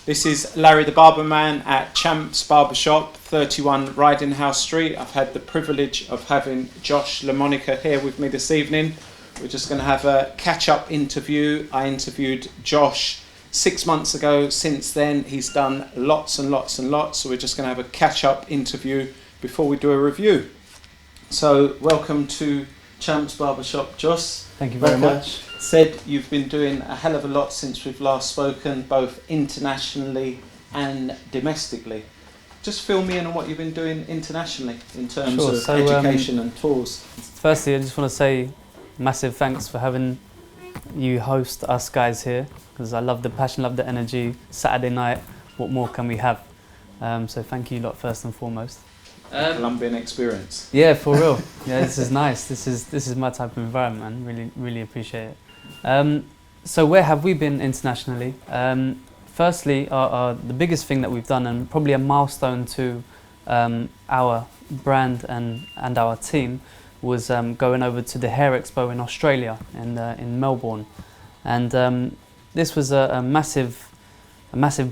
This is Larry the Barber Man at Champ's Barbershop, 31 Riding House Street. I've had the privilege of having Josh Lamonaca here with me this evening. We're just going to have a catch-up interview. I interviewed Josh 6 months ago. Since then, he's done lots and lots and lots. So we're just going to have a catch-up interview before we do a review. So welcome to Champ's Barbershop, Josh. Thank you very much. Said you've been doing a hell of a lot since we've last spoken, both internationally and domestically. Just fill me in on what you've been doing internationally in terms of education and tours. Firstly, I just want to say massive thanks for having you host us guys here, because I love the passion, love the energy. Saturday night, what more can we have? So thank you lot first and foremost. Colombian experience. Yeah, for real. Yeah, this is nice. This is my type of environment, man. Really appreciate it. So where have we been internationally? Firstly, the biggest thing that we've done, and probably a milestone to our brand and our team, was going over to the Hair Expo in Australia, in Melbourne. And this was a massive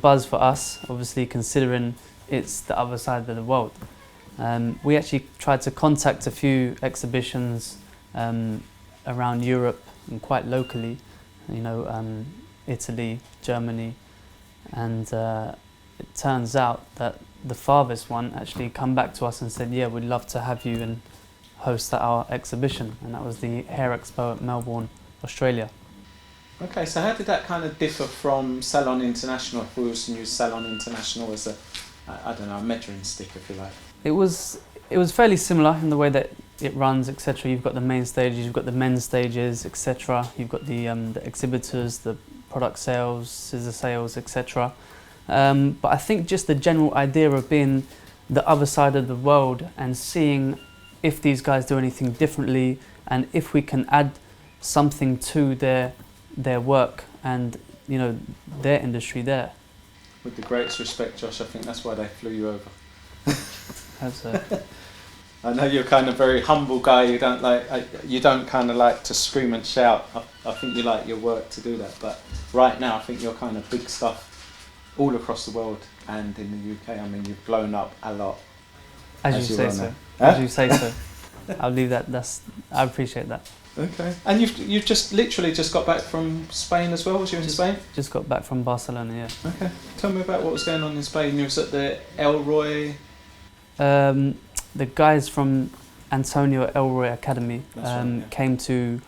buzz for us, obviously considering it's the other side of the world. We actually tried to contact a few exhibitions around Europe and quite locally, Italy, Germany, and it turns out that the farthest one actually come back to us and said, yeah, we'd love to have you and host our exhibition, and that was the Hair Expo at Melbourne, Australia. Okay, so how did that kind of differ from Salon International, if we was to use Salon International as a measuring stick, if you like? It was fairly similar in the way that it runs, etc. You've got the main stages, you've got the men's stages, etc. You've got the exhibitors, the product sales, scissor sales, etc. But I think just the general idea of being the other side of the world and seeing if these guys do anything differently and if we can add something to their work and their industry there. With the greatest respect, Josh, I think that's why they flew you over. I know you're kind of very humble guy. You don't kind of like to scream and shout. I think you like your work to do that. But right now, I think you're kind of big stuff all across the world and in the UK. I mean, you've blown up a lot. As you say so. As you say so. I'll leave that. I appreciate that. Okay. And you've just literally just got back from Spain as well. Was you in Spain? Just got back from Barcelona. Yeah. Okay. Tell me about what was going on in Spain. You was at the Elroy. The guys from Antonio Elroy Academy came to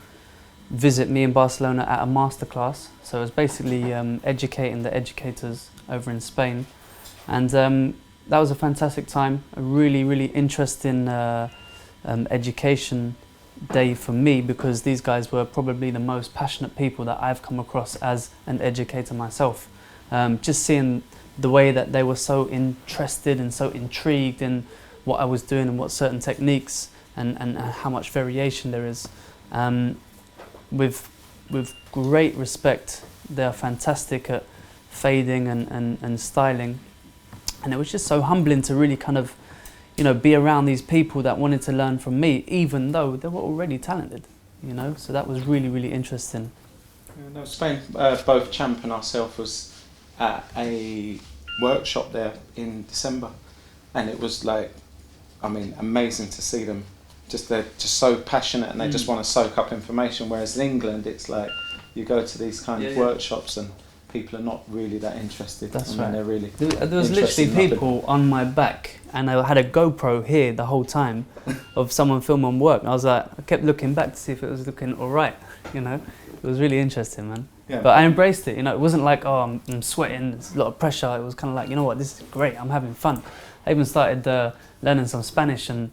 visit me in Barcelona at a masterclass. So it was basically educating the educators over in Spain, and that was a fantastic time. A really interesting education day for me, because these guys were probably the most passionate people that I've come across as an educator myself. Just seeing the way that they were so interested and so intrigued in what I was doing and what certain techniques and how much variation there is. With great respect, they are fantastic at fading and styling. And it was just so humbling to really kind of, be around these people that wanted to learn from me, even though they were already talented, So that was really interesting. Yeah, no, Spain, both Champ and ourselves was at a workshop there in December, and it was amazing to see them. They're just so passionate and they just want to soak up information, whereas in England it's like you go to these kind of workshops and people are not really that interested. That's right. They're really there was literally people on my back, and I had a GoPro here the whole time of someone filming work, and I kept looking back to see if it was looking alright, It was really interesting, man. Yeah. But I embraced it, It wasn't like, oh, I'm sweating, there's a lot of pressure. It was kind of like, you know what, this is great, I'm having fun. I even started learning some Spanish and,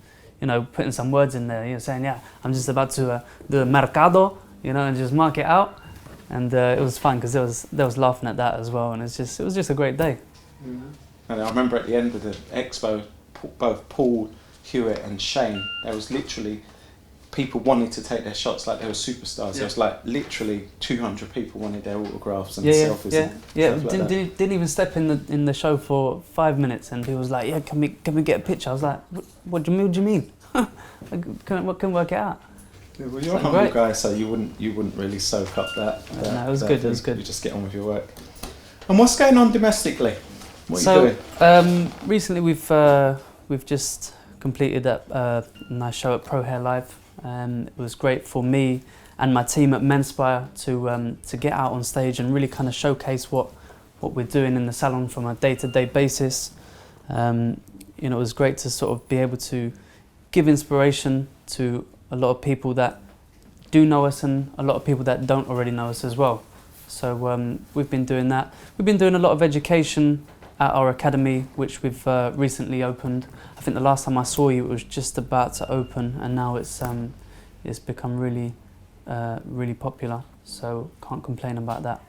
putting some words in there, saying, yeah, I'm just about to do a mercado, and just mark it out. And it was fun because there was laughing at that as well, and it was just a great day. Mm-hmm. And I remember at the end of the expo, both Paul, Hewitt and Shane, there was literally people wanting to take their shots like they were superstars. There was like literally 200 people wanted their autographs and selfies. Didn't even step in the show for 5 minutes, and he was like, yeah, can we get a picture? I was like, what do you mean? Couldn't work it out. Yeah, well, you're a humble guy, so you wouldn't really soak up that. No, it was good. It was good. You just get on with your work. And what's going on domestically? What are you doing? Recently we've just completed a nice show at Pro Hair Live. It was great for me and my team at Menspire to get out on stage and really kind of showcase what we're doing in the salon from a day-to-day basis. You know, it was great to sort of be able to give inspiration to a lot of people that do know us and a lot of people that don't already know us as well. So we've been doing that. We've been doing a lot of education at our academy, which we've recently opened. I think the last time I saw you, it was just about to open, and now it's become really, really popular. So can't complain about that.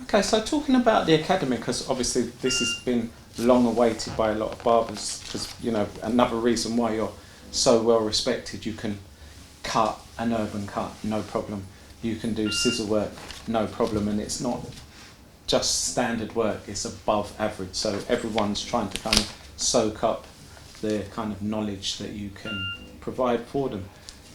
Okay, so talking about the academy, because obviously this has been long awaited by a lot of barbers, because you know another reason why you're so well respected, you can cut an urban cut, no problem. You can do scissor work, no problem, and it's not just standard work, it's above average. So everyone's trying to kind of soak up the kind of knowledge that you can provide for them.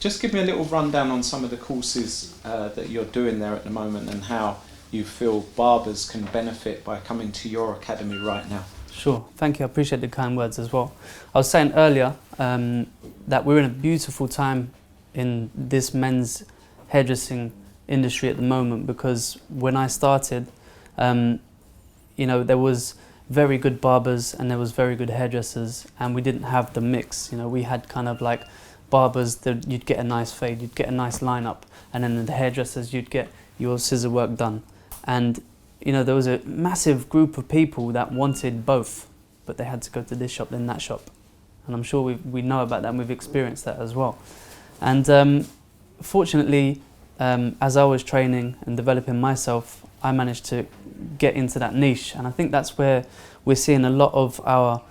Just give me a little rundown on some of the courses that you're doing there at the moment and how you feel barbers can benefit by coming to your academy right now. Sure, thank you, I appreciate the kind words as well. I was saying earlier that we're in a beautiful time in this men's hairdressing industry at the moment, because when I started, you know, there was very good barbers and there was very good hairdressers, and we didn't have the mix. You know, we had kind of like barbers that you'd get a nice fade, you'd get a nice lineup, and then the hairdressers you'd get your scissor work done. And you know, there was a massive group of people that wanted both, but they had to go to this shop then that shop, and I'm sure we know about that and we've experienced that as well. And fortunately, as I was training and developing myself, I managed to get into that niche, and I think that's where we're seeing a lot of our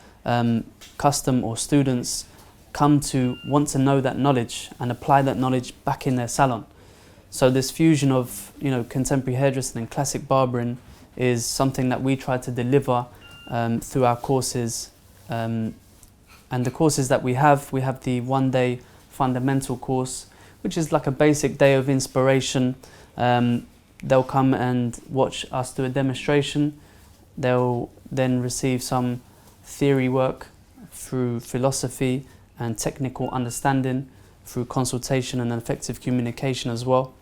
custom or students come to want to know that knowledge and apply that knowledge back in their salon. So this fusion of, you know, contemporary hairdressing and classic barbering is something that we try to deliver through our courses. And the courses that we have the one-day fundamental course, which is like a basic day of inspiration. They'll come and watch us do a demonstration. They'll then receive some theory work through philosophy and technical understanding, through consultation and effective communication as well.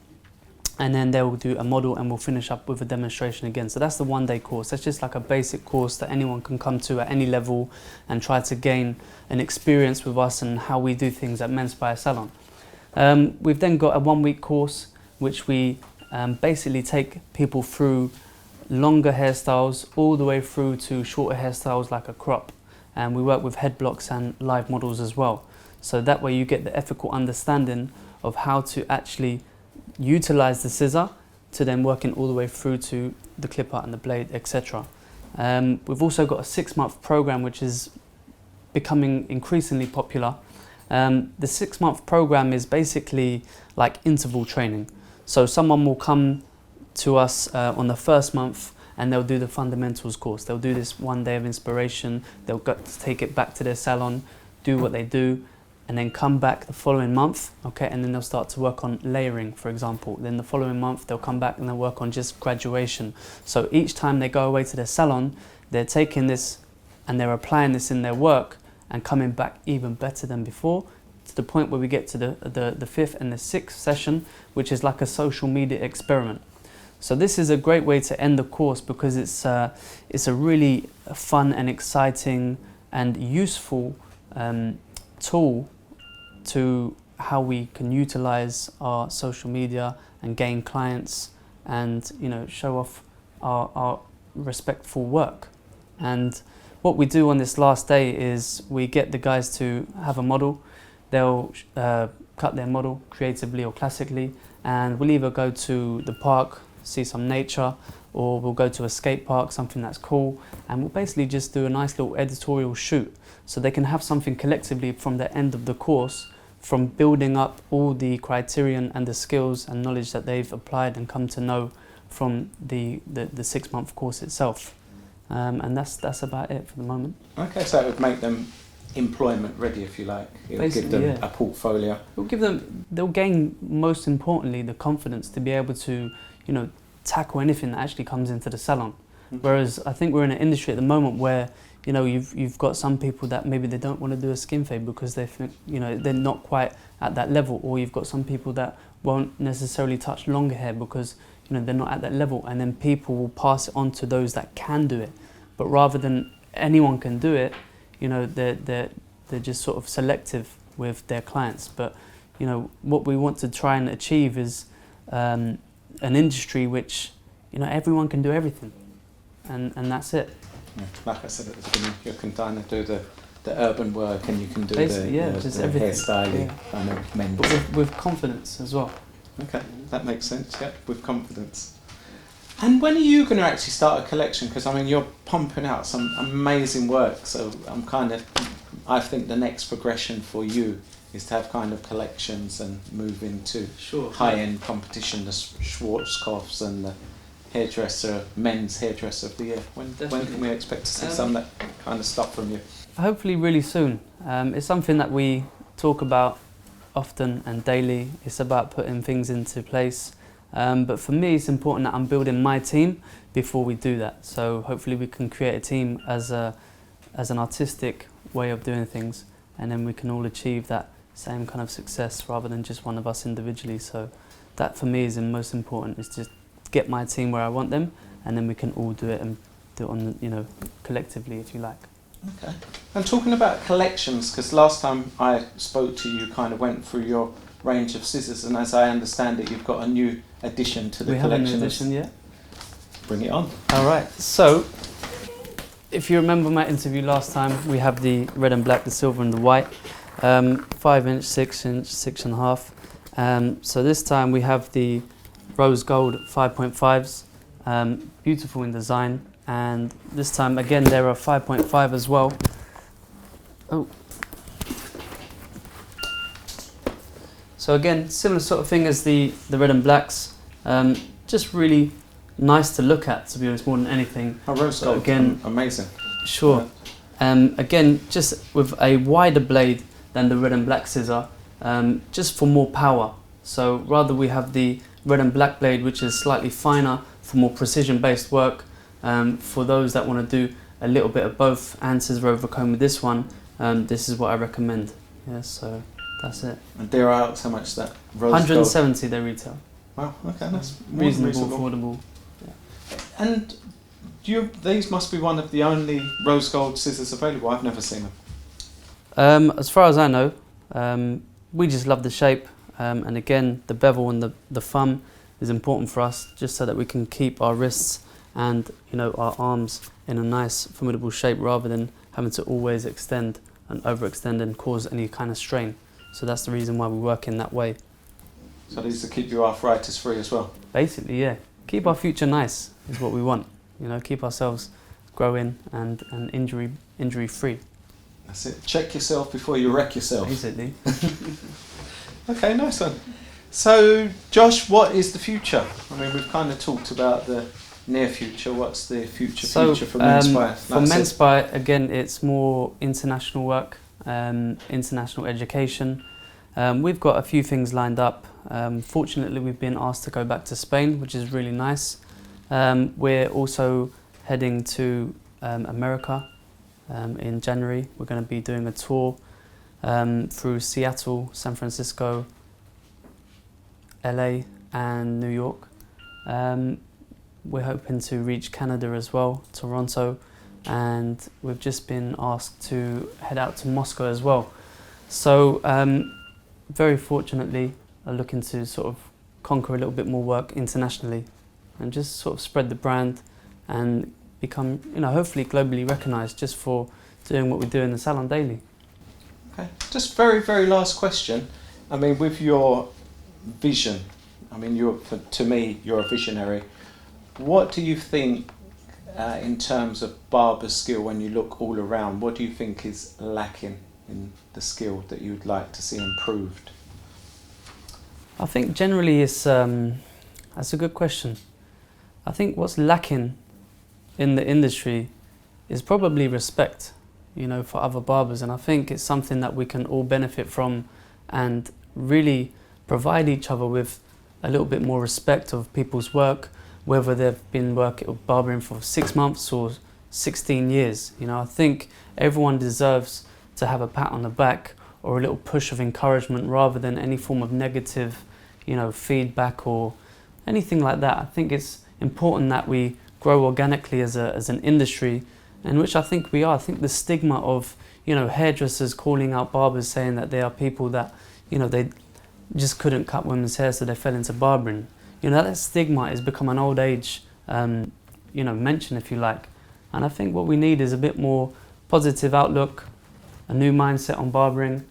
And then they will do a model and we'll finish up with a demonstration again. So that's the one-day course. That's just like a basic course that anyone can come to at any level and try to gain an experience with us and how we do things at Menspire Salon. We've then got a one-week course which we basically take people through longer hairstyles all the way through to shorter hairstyles like a crop. And we work with head blocks and live models as well. So that way you get the ethical understanding of how to actually utilize the scissor to then working all the way through to the clipper and the blade, etc. We've also got a 6-month program which is becoming increasingly popular. The 6-month program is basically like interval training. So someone will come to us on the first month and they'll do the fundamentals course. They'll do this one day of inspiration, they'll take it back to their salon, do what they do, and then come back the following month, okay, and then they'll start to work on layering, for example. Then the following month they'll come back and they'll work on just graduation. So each time they go away to their salon, they're taking this and they're applying this in their work and coming back even better than before, to the point where we get to the 5th and the 6th session, which is like a social media experiment. So this is a great way to end the course, because it's a really fun and exciting and useful tool to how we can utilize our social media and gain clients and, you know, show off our respectful work. And what we do on this last day is we get the guys to have a model. They'll cut their model creatively or classically, and we'll either go to the park, see some nature, or we'll go to a skate park, something that's cool, and we'll basically just do a nice little editorial shoot so they can have something collectively from the end of the course, from building up all the criterion and the skills and knowledge that they've applied and come to know from the 6-month course itself. And that's about it for the moment. Okay, so it would make them employment ready, if you like. It'll give them a portfolio. They'll gain, most importantly, the confidence to be able to, you know, tackle anything that actually comes into the salon. Whereas I think we're in an industry at the moment where, you know, you've got some people that maybe they don't want to do a skin fade because they think, you know, they're not quite at that level, or you've got some people that won't necessarily touch longer hair because, you know, they're not at that level, and then people will pass it on to those that can do it. But rather than anyone can do it, you know, they're just sort of selective with their clients. But, you know, what we want to try and achieve is an industry which, you know, everyone can do everything, and that's it. Yeah. Like I said at the beginning, you can kind of do the urban work, and you can do basically, the everything. hairstyling, kind of men's. But with confidence as well. Okay, that makes sense, yeah, with confidence. And when are you going to actually start a collection? Because, I mean, you're pumping out some amazing work, so I think the next progression for you is to have kind of collections and move into high-end competition, the Schwarzkopfs and the men's hairdresser of the year. When can we expect to see some of that kind of stuff from you? Hopefully really soon. It's something that we talk about often and daily. It's about putting things into place. But for me, it's important that I'm building my team before we do that. So hopefully we can create a team as an artistic way of doing things, and then we can all achieve that same kind of success rather than just one of us individually. So that for me is the most important, is just get my team where I want them, and then we can all do it and do it on the, you know, collectively, if you like. Okay. And talking about collections, because last time I spoke to you, kind of went through your range of scissors, and as I understand it, you've got a new addition to the collection. We have a new addition, yeah. Bring it on. All right. So, if you remember my interview last time, we have the red and black, the silver and the white, 5 inch, 6 inch, 6.5. So this time we have the rose gold 5.5s, beautiful in design, and this time again there are 5.5 as well. Oh. So again, similar sort of thing as the red and blacks, just really nice to look at, to be honest, more than anything. Rose gold, again, amazing. Sure. Again, just with a wider blade than the red and black scissor, just for more power. So rather we have the red and black blade, which is slightly finer for more precision-based work. For those that want to do a little bit of both and scissor over comb with this one, this is what I recommend. Yeah, so that's it. And dare I ask how much that rose 170 gold? they retail. Wow, okay, that's reasonable, affordable. Yeah. And these must be one of the only rose gold scissors available. I've never seen them. As far as I know, we just love the shape, and again the bevel and the thumb is important for us, just so that we can keep our wrists and, you know, our arms in a nice formidable shape, rather than having to always extend and overextend and cause any kind of strain. So that's the reason why we work in that way. So these to keep you arthritis free as well? Basically, yeah. Keep our future nice is what we want. You know, keep ourselves growing and injury free. That's it. Check yourself before you wreck yourself. Basically. Okay, nice one. So, Josh, what is the future? I mean, we've kind of talked about the near future. What's the future for Menspire? For Menspire, again, it's more international work, international education. We've got a few things lined up. Fortunately, we've been asked to go back to Spain, which is really nice. We're also heading to America in January. We're going to be doing a tour through Seattle, San Francisco, LA and New York. We're hoping to reach Canada as well, Toronto, and we've just been asked to head out to Moscow as well. So very fortunately are looking to sort of conquer a little bit more work internationally and just sort of spread the brand and become, you know, hopefully globally recognised just for doing what we do in the salon daily. Okay, just very, very last question. I mean, with your vision, I mean, to me, you're a visionary. What do you think in terms of barber skill, when you look all around, what do you think is lacking in the skill that you'd like to see improved? I think generally that's a good question. I think what's lacking in the industry is probably respect, you know, for other barbers, and I think it's something that we can all benefit from and really provide each other with a little bit more respect of people's work, whether they've been barbering for 6 months or 16 years. You know, I think everyone deserves to have a pat on the back or a little push of encouragement rather than any form of negative, you know, feedback or anything like that. I think it's important that we grow organically as an industry, in which I think we are. I think the stigma of, you know, hairdressers calling out barbers saying that they are people that, you know, they just couldn't cut women's hair so they fell into barbering. You know, that stigma has become an old age, you know, mention, if you like. And I think what we need is a bit more positive outlook, a new mindset on barbering,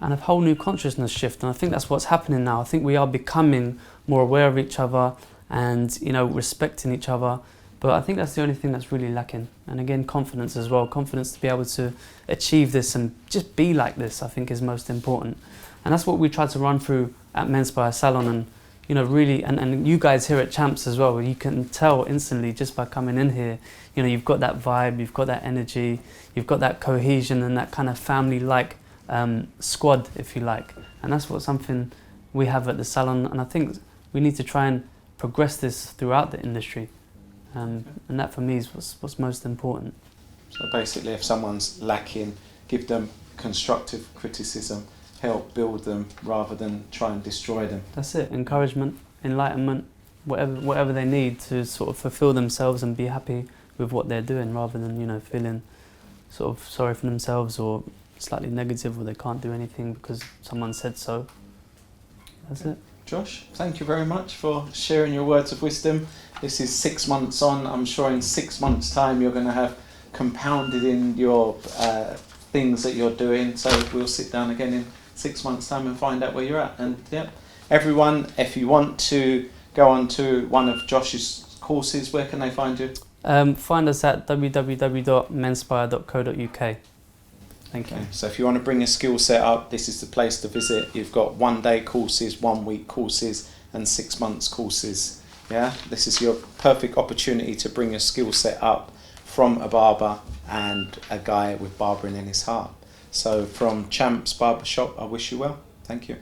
and a whole new consciousness shift. And I think that's what's happening now. I think we are becoming more aware of each other and, you know, respecting each other. But I think that's the only thing that's really lacking. And again, confidence as well. Confidence to be able to achieve this and just be like this, I think, is most important. And that's what we try to run through at Menspire Salon. And, you know, really, and you guys here at Champs as well, you can tell instantly just by coming in here, you know, you've got that vibe, you've got that energy, you've got that cohesion and that kind of family-like squad, if you like. And that's something we have at the salon. And I think we need to try and progress this throughout the industry. And that for me is what's most important. So basically, if someone's lacking, give them constructive criticism, help build them rather than try and destroy them. That's it. Encouragement, enlightenment, whatever they need to sort of fulfill themselves and be happy with what they're doing, rather than, you know, feeling sort of sorry for themselves or slightly negative or they can't do anything because someone said so. That's it. Josh, thank you very much for sharing your words of wisdom. This is 6 months on. I'm sure in 6 months' time you're going to have compounded in your things that you're doing. So we'll sit down again in 6 months' time and find out where you're at. And yeah, everyone, if you want to go on to one of Josh's courses, where can they find you? Find us at www.menspire.co.uk. Thank you. Okay, so if you want to bring a skill set up, this is the place to visit. You've got 1 day courses, 1 week courses, and 6 months courses. Yeah, this is your perfect opportunity to bring your skill set up from a barber and a guy with barbering in his heart. So from Champs Barbershop, I wish you well. Thank you.